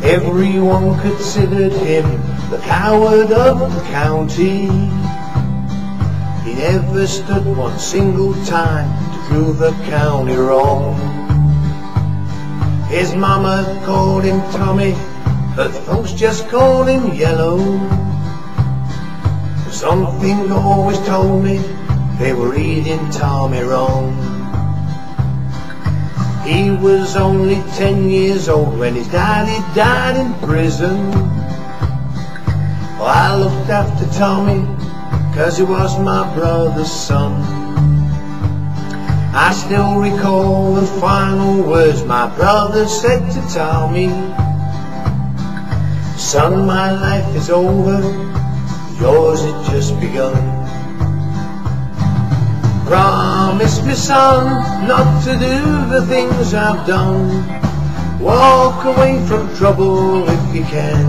Everyone considered him the coward of the county. He never stood one single time to prove the county wrong. His mama called him Tommy, but folks just called him Yellow. Something always told me they were reading Tommy wrong. He was only 10 years old when his daddy died in prison. Well, I looked after Tommy 'cause he was my brother's son. I still recall the final words my brother said to Tommy. Son, my life is over, yours had just begun. Promise me, son, not to do the things I've done. Walk away from trouble if you can.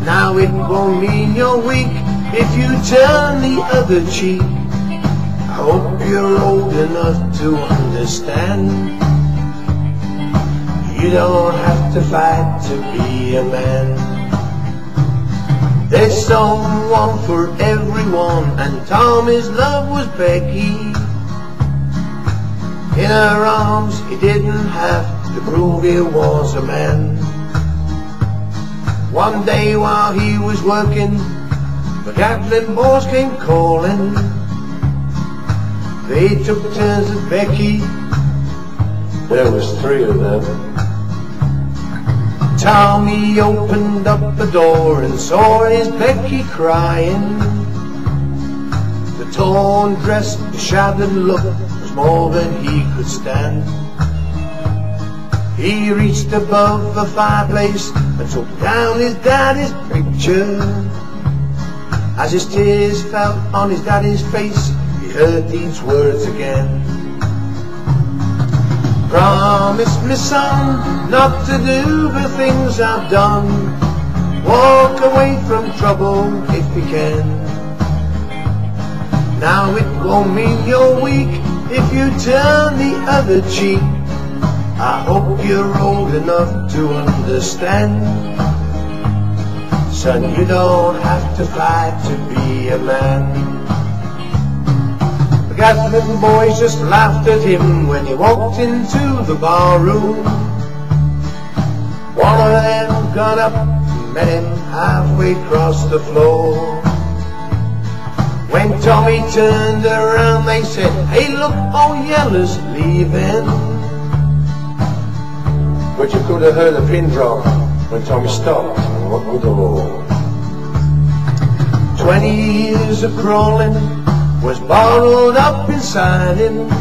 Now it won't mean you're weak if you turn the other cheek. I hope you're old enough to understand. You don't have to fight to be a man. There's someone for everyone, and Tommy's love was Becky. In her arms he didn't have to prove he was a man. One day while he was working, the Gatlin boys came calling. They took turns at Becky. There was 3 of them. Tommy opened up the door and saw his Becky crying. The torn dress, the shattered look was more than he could stand. He reached above the fireplace and took down his daddy's picture. As his tears fell on his daddy's face, he heard these words again. Promise me, son, not to do the things I've done. Walk away from trouble if you can. Now it won't mean you're weak if you turn the other cheek. I hope you're old enough to understand. Son, you don't have to fight to be a man. The Gatlin boys just laughed at him when he walked into the bar room. One of them got up and met him halfway across the floor. When Tommy turned around they said, "Hey look, old Yellow's leaving." But you could have heard a pin drop when Tommy stopped and walked with the law. 20 years of crawling was bottled up inside him.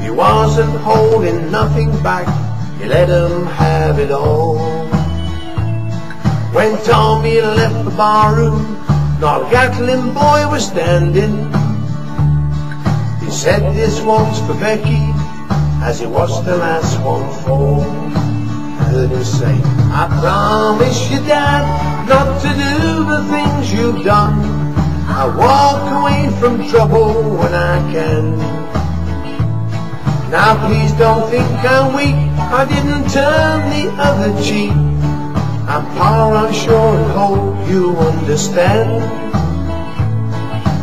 He wasn't holding nothing back, he let him have it all. When Tommy left the barroom, not a Gatlin boy was standing. He said, "This one's for Becky," as he watched the last one fall. I heard him say, "I promise you, Dad, not to do the things you've done. I walk away from trouble when I can. Now please don't think I'm weak, I didn't turn the other cheek. And Pa, I'm sure and hope you understand.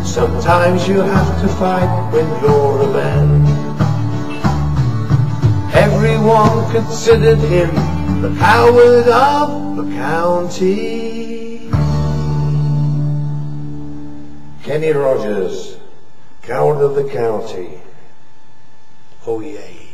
Sometimes you have to fight when you're a man." Everyone considered him the coward of the county. Kenny Rogers, coward of the county. Oh yeah.